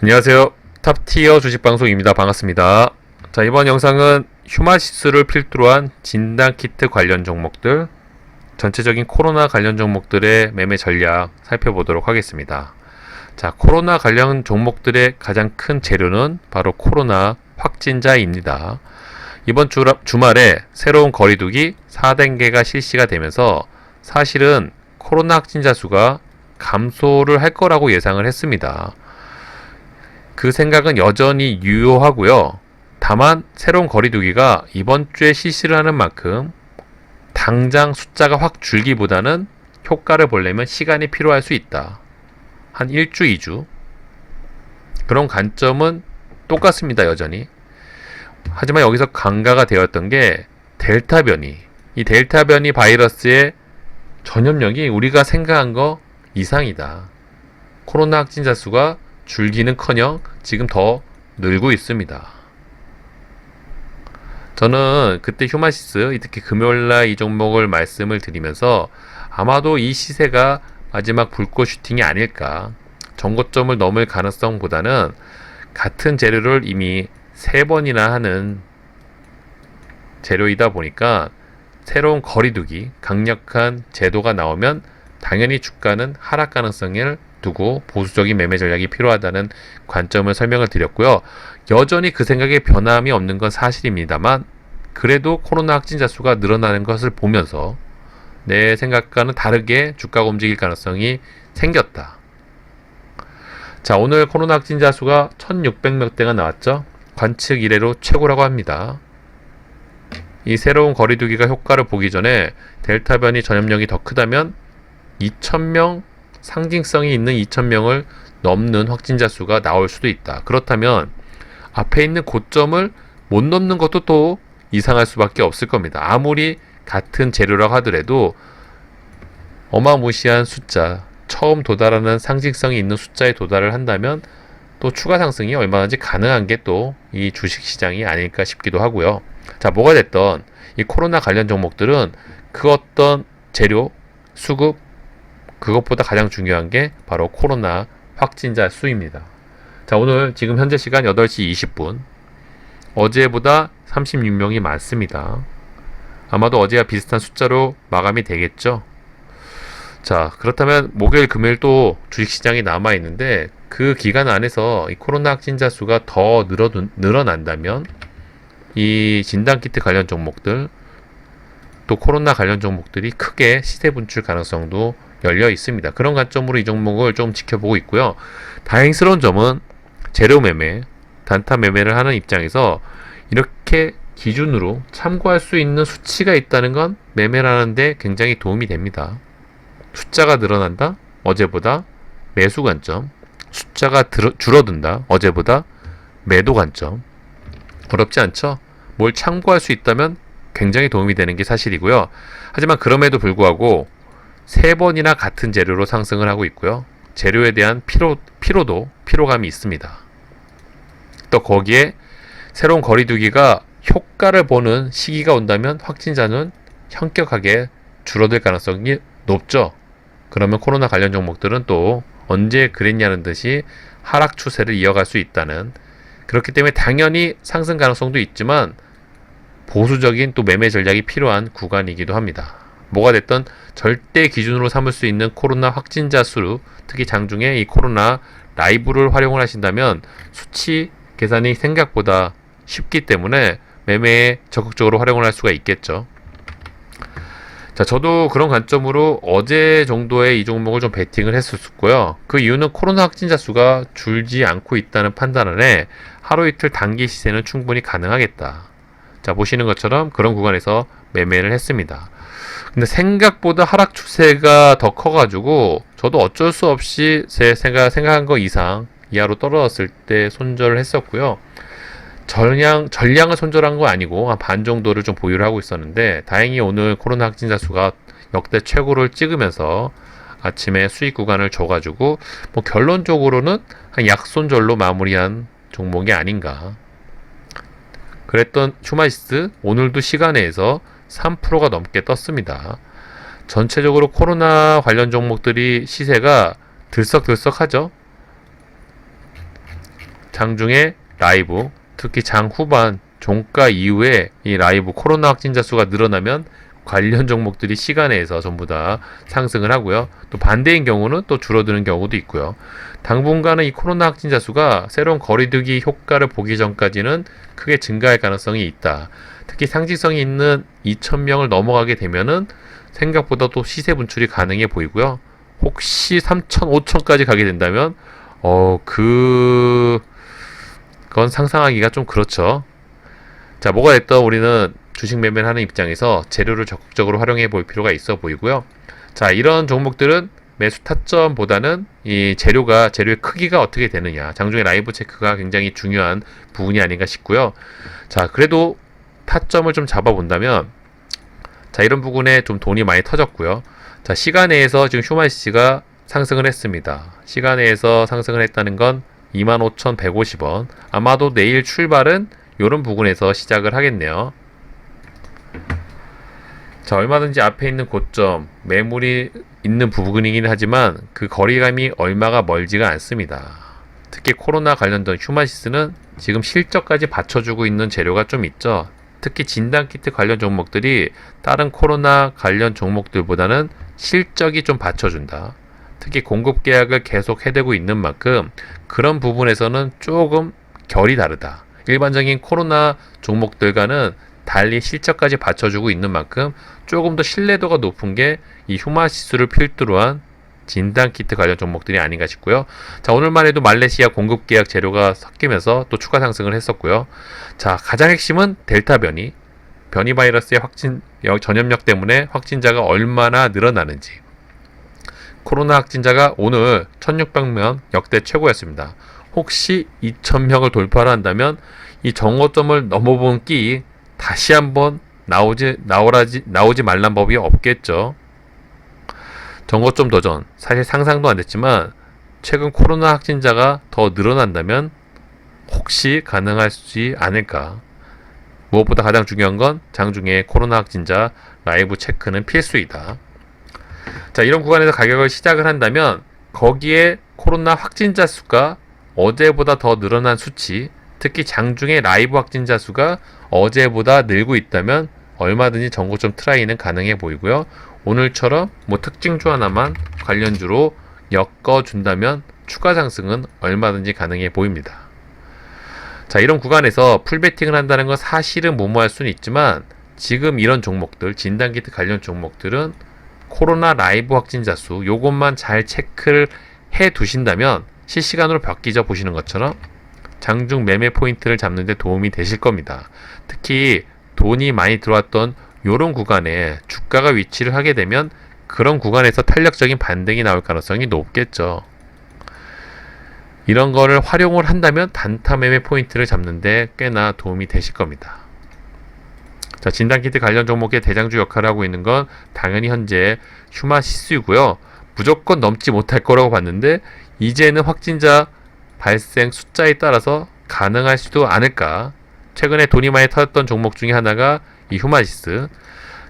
안녕하세요. 탑티어 주식방송입니다. 반갑습니다. 자, 이번 영상은 휴마시스를 필두로 한 진단키트 관련 종목들, 전체적인 코로나 관련 종목들의 매매 전략 살펴보도록 하겠습니다. 자, 코로나 관련 종목들의 가장 큰 재료는 바로 코로나 확진자입니다. 이번 주말에 새로운 거리두기 4단계가 실시가 되면서 사실은 코로나 확진자 수가 감소를 할 거라고 예상을 했습니다. 그 생각은 여전히 유효하고요. 다만 새로운 거리두기가 이번 주에 실시를 하는 만큼 당장 숫자가 확 줄기보다는 효과를 보려면 시간이 필요할 수 있다. 한 1주, 2주. 그런 관점은 똑같습니다, 여전히. 하지만 여기서 강가가 되었던 게 델타 변이. 이 델타 변이 바이러스의 전염력이 우리가 생각한 거 이상이다. 코로나 확진자 수가 줄기는커녕 지금 더 늘고 있습니다. 저는 그때 휴마시스, 특히 금요일날 이 종목을 말씀을 드리면서 아마도 이 시세가 마지막 불꽃 슈팅이 아닐까. 전고점을 넘을 가능성보다는 같은 재료를 이미 3번이나 하는 재료이다 보니까 새로운 거리두기, 강력한 제도가 나오면 당연히 주가는 하락 가능성을 두고 보수적인 매매 전략이 필요하다는 관점을 설명을 드렸고요. 여전히 그 생각에 변함이 없는 건 사실입니다만 그래도 코로나 확진자 수가 늘어나는 것을 보면서 내 생각과는 다르게 주가가 움직일 가능성이 생겼다. 자, 오늘 코로나 확진자 수가 1600몇 대가 나왔죠. 관측 이래로 최고라고 합니다. 이 새로운 거리두기가 효과를 보기 전에 델타 변이 전염력이 더 크다면 2000명, 상징성이 있는 2000명을 넘는 확진자 수가 나올 수도 있다. 그렇다면 앞에 있는 고점을 못 넘는 것도 또 이상할 수밖에 없을 겁니다. 아무리 같은 재료라고 하더라도 어마무시한 숫자, 처음 도달하는 상징성이 있는 숫자에 도달을 한다면 또 추가 상승이 얼마든지 가능한 게 또 이 주식시장이 아닐까 싶기도 하고요. 자, 뭐가 됐던 이 코로나 관련 종목들은 그 어떤 재료, 수급, 그것보다 가장 중요한 게 바로 코로나 확진자 수입니다. 자, 오늘 지금 현재 시간 8시 20분. 어제보다 36명이 많습니다. 아마도 어제와 비슷한 숫자로 마감이 되겠죠. 자, 그렇다면 목요일, 금요일 또 주식시장이 남아있는데 그 기간 안에서 이 코로나 확진자 수가 더 늘어난다면 이 진단키트 관련 종목들 또 코로나 관련 종목들이 크게 시세 분출 가능성도 열려 있습니다. 그런 관점으로 이 종목을 좀 지켜보고 있고요. 다행스러운 점은 재료 매매, 단타 매매를 하는 입장에서 이렇게 기준으로 참고할 수 있는 수치가 있다는 건 매매를 하는데 굉장히 도움이 됩니다. 숫자가 늘어난다? 어제보다 매수 관점. 숫자가 줄어든다? 어제보다 매도 관점. 어렵지 않죠? 뭘 참고할 수 있다면 굉장히 도움이 되는 게 사실이고요. 하지만 그럼에도 불구하고 3번이나 같은 재료로 상승을 하고 있고요. 재료에 대한 피로감이 있습니다. 또 거기에 새로운 거리두기가 효과를 보는 시기가 온다면 확진자는 현격하게 줄어들 가능성이 높죠. 그러면 코로나 관련 종목들은 또 언제 그랬냐는 듯이 하락 추세를 이어갈 수 있다는, 그렇기 때문에 당연히 상승 가능성도 있지만 보수적인 또 매매 전략이 필요한 구간이기도 합니다. 뭐가 됐든 절대 기준으로 삼을 수 있는 코로나 확진자 수, 특히 장중에 이 코로나 라이브를 활용을 하신다면 수치 계산이 생각보다 쉽기 때문에 매매에 적극적으로 활용을 할 수가 있겠죠. 자, 저도 그런 관점으로 어제 정도의 이 종목을 좀 베팅을 했었고요. 그 이유는 코로나 확진자 수가 줄지 않고 있다는 판단 안에 하루 이틀 단기 시세는 충분히 가능하겠다. 자, 보시는 것처럼 그런 구간에서 매매를 했습니다. 근데 생각보다 하락 추세가 더 커가지고 저도 어쩔 수 없이 생각한 거 이상 이하로 떨어졌을 때 손절을 했었고요. 전량을 손절한 거 아니고 한 반 정도를 좀 보유를 하고 있었는데 다행히 오늘 코로나 확진자 수가 역대 최고를 찍으면서 아침에 수익 구간을 줘가지고 뭐 결론적으로는 한 약손절로 마무리한 종목이 아닌가. 그랬던 휴마시스 오늘도 시간에서 3%가 넘게 떴습니다. 전체적으로 코로나 관련 종목들이 시세가 들썩들썩하죠. 장중에 라이브, 특히 장 후반 종가 이후에 이 라이브 코로나 확진자 수가 늘어나면 관련 종목들이 시간에서 전부 다 상승을 하고요. 또 반대인 경우는 또 줄어드는 경우도 있고요. 당분간은 이 코로나 확진자 수가 새로운 거리두기 효과를 보기 전까지는 크게 증가할 가능성이 있다. 특히 상징성이 있는 2,000명을 넘어가게 되면은 생각보다 또 시세 분출이 가능해 보이고요. 혹시 3,000, 5,000까지 가게 된다면 그건 상상하기가 좀 그렇죠. 자, 뭐가 됐든 우리는 주식 매매를 하는 입장에서 재료를 적극적으로 활용해 볼 필요가 있어 보이고요. 자, 이런 종목들은 매수 타점보다는 이 재료의 크기가 어떻게 되느냐, 장중에 라이브 체크가 굉장히 중요한 부분이 아닌가 싶고요. 자, 그래도 타점을 좀 잡아본다면, 자, 이런 부분에 좀 돈이 많이 터졌고요. 자, 시간내에서 지금 휴마시스가 상승을 했습니다. 시간내에서 상승을 했다는 건 25,150원. 아마도 내일 출발은 이런 부분에서 시작을 하겠네요. 자, 얼마든지 앞에 있는 고점, 매물이 있는 부분이긴 하지만 그 거리감이 얼마가 멀지가 않습니다. 특히 코로나 관련된 휴마시스는 지금 실적까지 받쳐주고 있는 재료가 좀 있죠. 특히 진단키트 관련 종목들이 다른 코로나 관련 종목들보다는 실적이 좀 받쳐준다. 특히 공급 계약을 계속 해대고 있는 만큼 그런 부분에서는 조금 결이 다르다. 일반적인 코로나 종목들과는 달리 실적까지 받쳐주고 있는 만큼 조금 더 신뢰도가 높은 게 이 휴마시스를 필두로 한 진단키트 관련 종목들이 아닌가 싶고요. 자, 오늘만 해도 말레이시아 공급 계약 재료가 섞이면서 또 추가 상승을 했었고요. 자, 가장 핵심은 델타 변이 바이러스의 전염력 때문에 확진자가 얼마나 늘어나는지. 코로나 확진자가 오늘 1,600명 역대 최고였습니다. 혹시 2,000명을 돌파를 한다면 이 정오점을 넘어본 끼 다시 한번 나오지 말란 법이 없겠죠. 정오점 도전, 사실 상상도 안 됐지만 최근 코로나 확진자가 더 늘어난다면 혹시 가능하지 않을까. 무엇보다 가장 중요한 건 장중에 코로나 확진자 라이브 체크는 필수이다. 자, 이런 구간에서 가격을 시작을 한다면 거기에 코로나 확진자 수가 어제보다 더 늘어난 수치, 특히 장중에 라이브 확진자 수가 어제보다 늘고 있다면 얼마든지 전고점 트라이는 가능해 보이고요. 오늘처럼 특징주 하나만 관련주로 엮어준다면 추가 상승은 얼마든지 가능해 보입니다. 자, 이런 구간에서 풀베팅을 한다는 건 사실은 무모할 수는 있지만 지금 이런 종목들, 진단키트 관련 종목들은 코로나 라이브 확진자 수 요것만 잘 체크를 해 두신다면 실시간으로 바뀌죠. 보시는 것처럼 장중 매매 포인트를 잡는 데 도움이 되실 겁니다. 특히 돈이 많이 들어왔던 이런 구간에 주가가 위치를 하게 되면 그런 구간에서 탄력적인 반등이 나올 가능성이 높겠죠. 이런 거를 활용을 한다면 단타 매매 포인트를 잡는 데 꽤나 도움이 되실 겁니다. 자, 진단키트 관련 종목의 대장주 역할을 하고 있는 건 당연히 현재 휴마시스이고요. 무조건 넘지 못할 거라고 봤는데 이제는 확진자 발생 숫자에 따라서 가능할 수도 않을까. 최근에 돈이 많이 터졌던 종목 중에 하나가 이 휴마시스.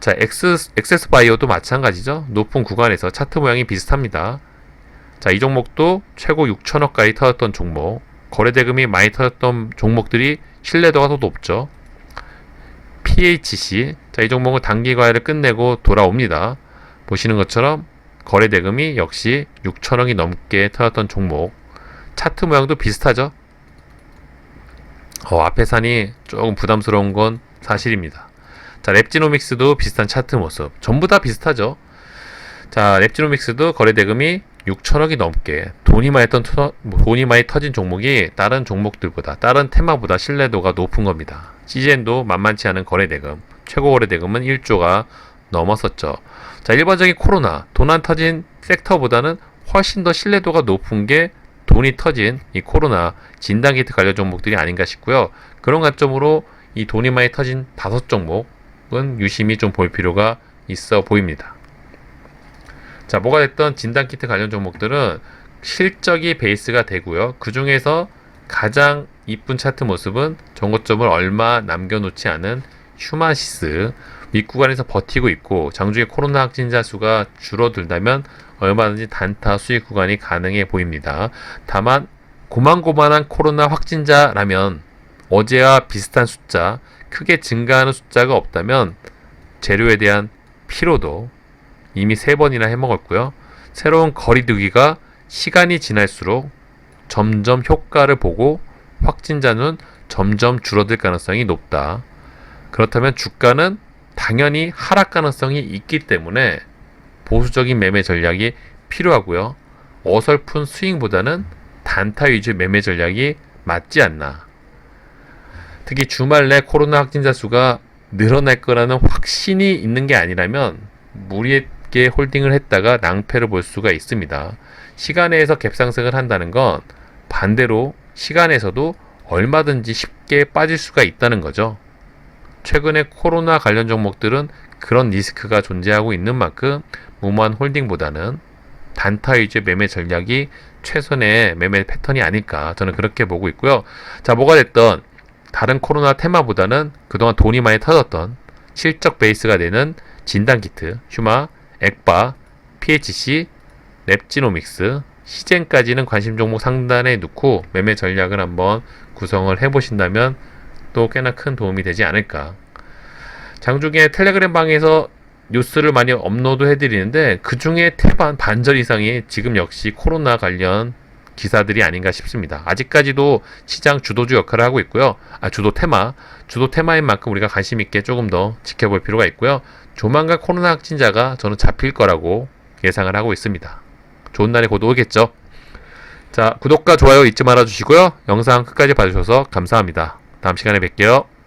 자, 엑세스 바이오도 마찬가지죠. 높은 구간에서 차트 모양이 비슷합니다. 자, 이 종목도 최고 6천억까지 터졌던 종목, 거래대금이 많이 터졌던 종목들이 신뢰도가 더 높죠. PHC, 자, 이 종목은 단기 과열을 끝내고 돌아옵니다. 보시는 것처럼 거래대금이 역시 6천억이 넘게 터졌던 종목, 차트 모양도 비슷하죠. 앞에 산이 조금 부담스러운 건 사실입니다. 자, 랩지노믹스도 비슷한 차트 모습, 전부 다 비슷하죠. 자, 랩지노믹스도 거래대금이 6천억이 넘게 돈이 많이 터진 종목이 다른 종목들보다, 다른 테마보다 신뢰도가 높은 겁니다. CGN도 만만치 않은 거래대금, 최고 거래대금은 1조가 넘었었죠. 자, 일반적인 코로나, 돈 안 터진 섹터보다는 훨씬 더 신뢰도가 높은 게 돈이 터진 이 코로나 진단키트 관련 종목들이 아닌가 싶고요. 그런 관점으로 이 돈이 많이 터진 5종목은 유심히 좀 볼 필요가 있어 보입니다. 자, 뭐가 됐든 진단키트 관련 종목들은 실적이 베이스가 되고요. 그 중에서 가장 이쁜 차트 모습은 전고점을 얼마 남겨놓지 않은 휴마시스, 윗구간에서 버티고 있고 장중에 코로나 확진자 수가 줄어들다면 얼마든지 단타 수익 구간이 가능해 보입니다. 다만 고만고만한 코로나 확진자라면 어제와 비슷한 숫자, 크게 증가하는 숫자가 없다면 재료에 대한 피로도 이미 3번이나 해먹었고요. 새로운 거리두기가 시간이 지날수록 점점 효과를 보고 확진자는 점점 줄어들 가능성이 높다. 그렇다면 주가는 당연히 하락 가능성이 있기 때문에 보수적인 매매 전략이 필요하고요. 어설픈 스윙보다는 단타 위주 매매 전략이 맞지 않나. 특히 주말 내 코로나 확진자 수가 늘어날 거라는 확신이 있는 게 아니라면 무리하게 홀딩을 했다가 낭패를 볼 수가 있습니다. 시간에서 갭상승을 한다는 건 반대로 시간에서도 얼마든지 쉽게 빠질 수가 있다는 거죠. 최근에 코로나 관련 종목들은 그런 리스크가 존재하고 있는 만큼 무모한 홀딩보다는 단타 위주의 매매 전략이 최선의 매매 패턴이 아닐까 저는 그렇게 보고 있고요. 자, 뭐가 됐던 다른 코로나 테마보다는 그동안 돈이 많이 터졌던 실적 베이스가 되는 진단키트, 휴마, 액바, PHC, 랩지노믹스, 시젠까지는 관심 종목 상단에 놓고 매매 전략을 한번 구성을 해보신다면 또 꽤나 큰 도움이 되지 않을까. 장중에 텔레그램 방에서 뉴스를 많이 업로드 해드리는데 그 중에 반절 이상이 지금 역시 코로나 관련 기사들이 아닌가 싶습니다. 아직까지도 시장 주도주 역할을 하고 있고요. 주도 테마인 만큼 우리가 관심 있게 조금 더 지켜볼 필요가 있고요. 조만간 코로나 확진자가 저는 잡힐 거라고 예상을 하고 있습니다. 좋은 날이 곧 오겠죠. 자, 구독과 좋아요 잊지 말아 주시고요. 영상 끝까지 봐주셔서 감사합니다. 다음 시간에 뵐게요.